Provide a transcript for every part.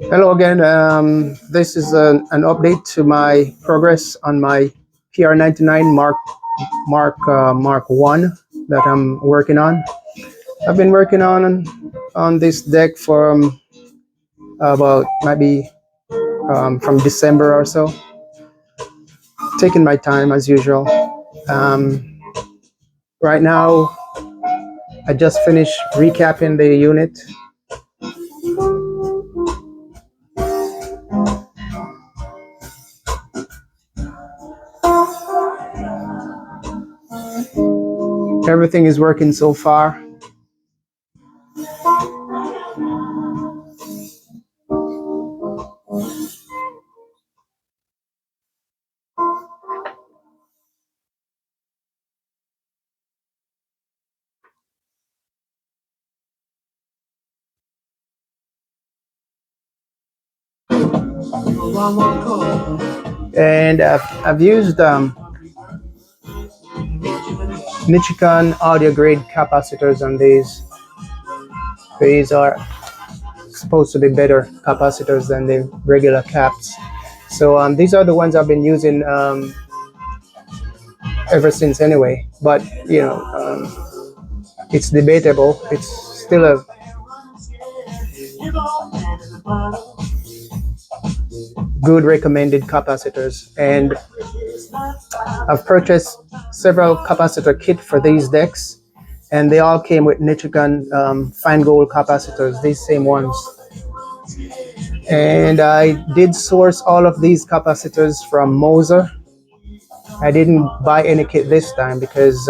Hello again. This is an update to my progress on my PR99 Mark 1 that I'm working on. I've been working on this deck for about maybe from December or so. Taking my time as usual. Um, right now, I just finished recapping the unit. Everything is working so far. And I've used Nichicon audio grade capacitors on these. These are supposed to be better capacitors than the regular caps. So these are the ones I've been using ever since anyway. But you know, it's debatable. It's still a good recommended capacitors, and I've purchased several capacitor kit for these decks, and they all came with Nichicon fine gold capacitors, these same ones. And I did source all of these capacitors from Moser. I didn't buy any kit this time because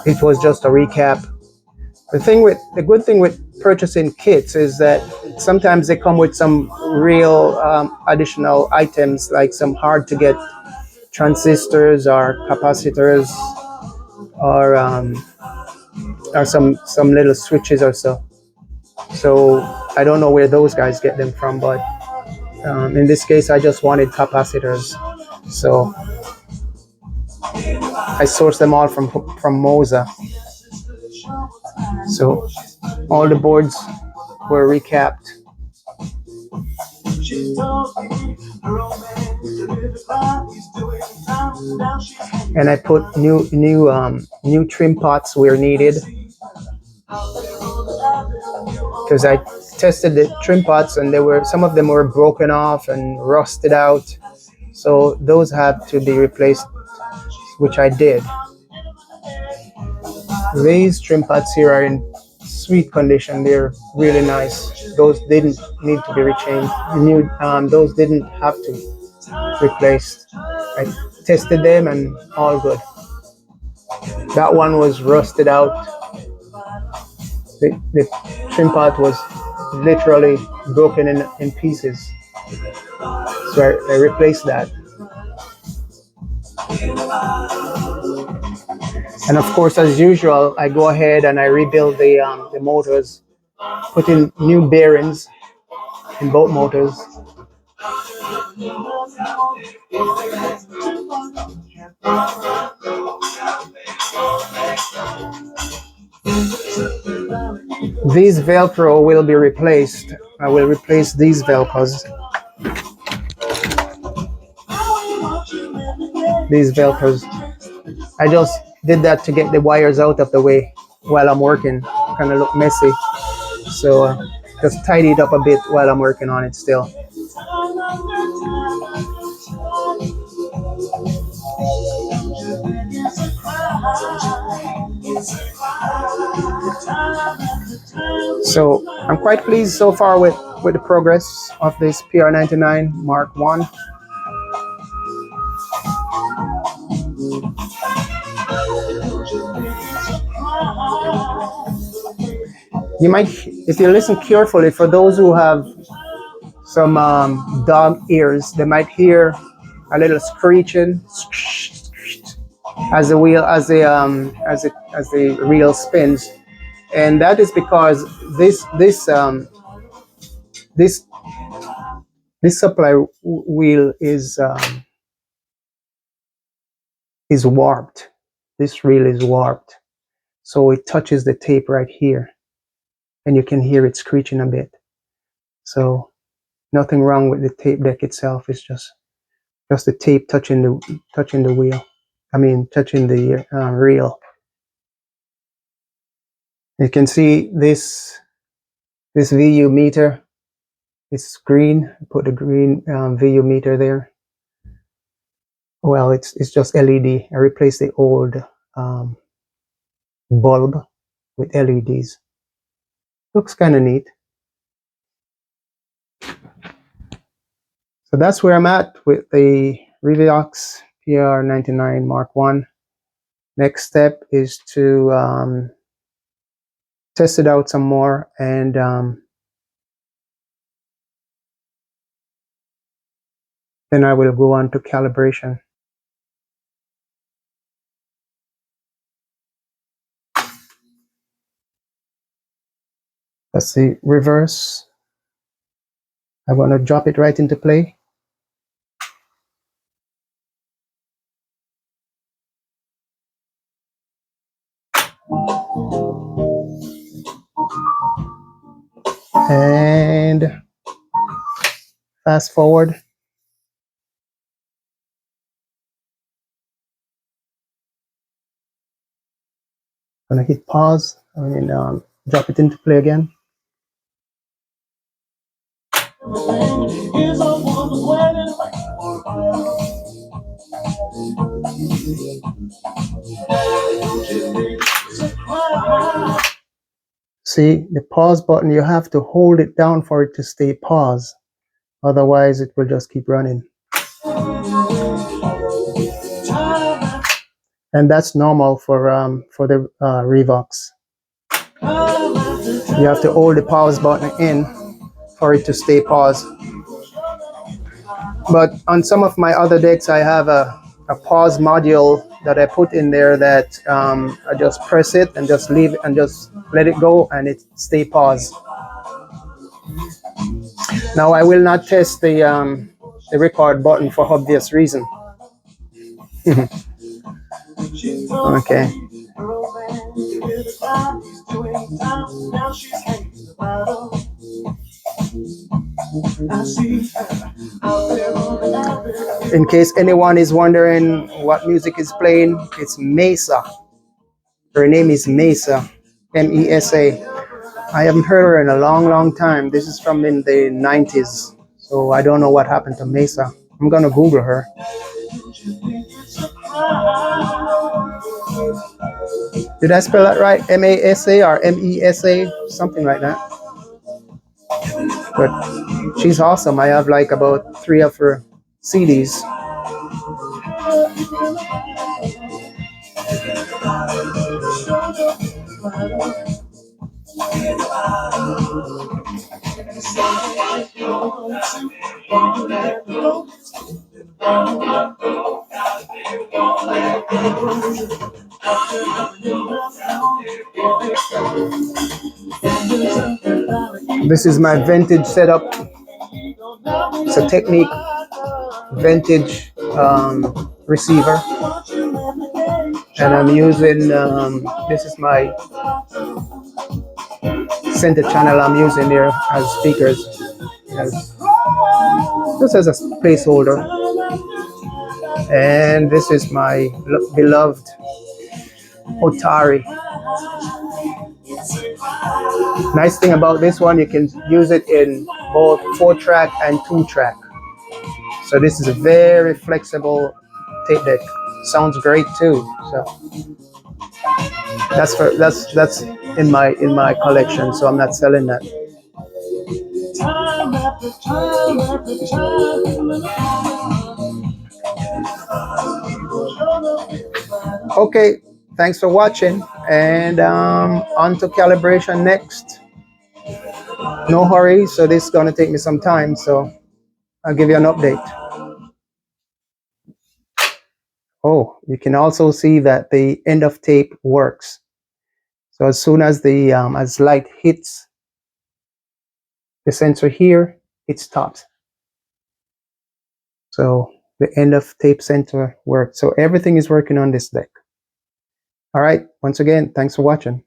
it was just a recap. The good thing with purchasing kits is that sometimes they come with some real additional items, like some hard to get transistors or capacitors, or some little switches or so. So I don't know where those guys get them from, but in this case, I just wanted capacitors, so I sourced them all from Moser. So all the boards were recapped. And I put new trim pots where needed, because I tested the trim pots and some of them were broken off and rusted out. So those had to be replaced, which I did. These trim pots here are in sweet condition. They're really nice. Those didn't need to be rechanged. Those didn't have to replaced. I tested them and all good. That one was rusted out. The trim pot was literally broken in pieces. So I replaced that. And of course, as usual, I go ahead and I rebuild the motors, put in new bearings in both motors. These Velcro will be replaced. I will replace these Velcros. These Velcros. I just did that to get the wires out of the way while I'm working. Kind of look messy. So just tidy it up a bit while I'm working on it still. So I'm quite pleased so far with the progress of this PR99 Mark 1. You might, if you listen carefully, for those who have some dog ears, they might hear a little screeching as the reel spins, and that is because this supply wheel is warped. This reel is warped, so it touches the tape right here, and you can hear it screeching a bit. So nothing wrong with the tape deck itself. It's just the tape touching the wheel. I mean, touching the reel. You can see this VU meter. It's green. Put the green VU meter there. Well, it's just LED. I replaced the old bulb with LEDs. Looks kind of neat. So that's where I'm at with the Revox PR99 Mark 1. Next step is to test it out some more, and then I will go on to calibration. Let's see, reverse. I want to drop it right into play. And fast forward. I'm gonna hit pause and drop it into play again. See, the pause button, you have to hold it down for it to stay paused. Otherwise, it will just keep running. And that's normal for the Revox. You have to hold the pause button in for it to stay paused. But on some of my other decks, I have a pause module that I put in there that I just press it and just leave it and just let it go and it stay paused. Now I will not test the record button for obvious reason. Okay. In case anyone is wondering what music is playing, it's Mesa. Her name is Mesa, M-E-S-A. I haven't heard her in a long time. This is from in the 90s. So I don't know what happened to Mesa. I'm gonna Google her. Did I spell that right? M-A-S-A or M-E-S-A? Something like that. But she's awesome. I have like about 3 of her CDs. This is my vintage setup. It's a Technique vintage receiver, and I'm using this is my center channel I'm using here as speakers, just as a placeholder. And this is my beloved Otari. Nice thing about this one, you can use it in both 4-track and 2-track. So this is a very flexible tape deck. Sounds great too. So that's in my collection. So I'm not selling that. Okay, thanks for watching, and on to calibration next. No hurry, so this is gonna take me some time, so I'll give you an update. Oh, you can also see that the end of tape works. So as soon as the as light hits the sensor here, it stops. So the end of tape sensor works. So everything is working on this deck. All right, once again, thanks for watching.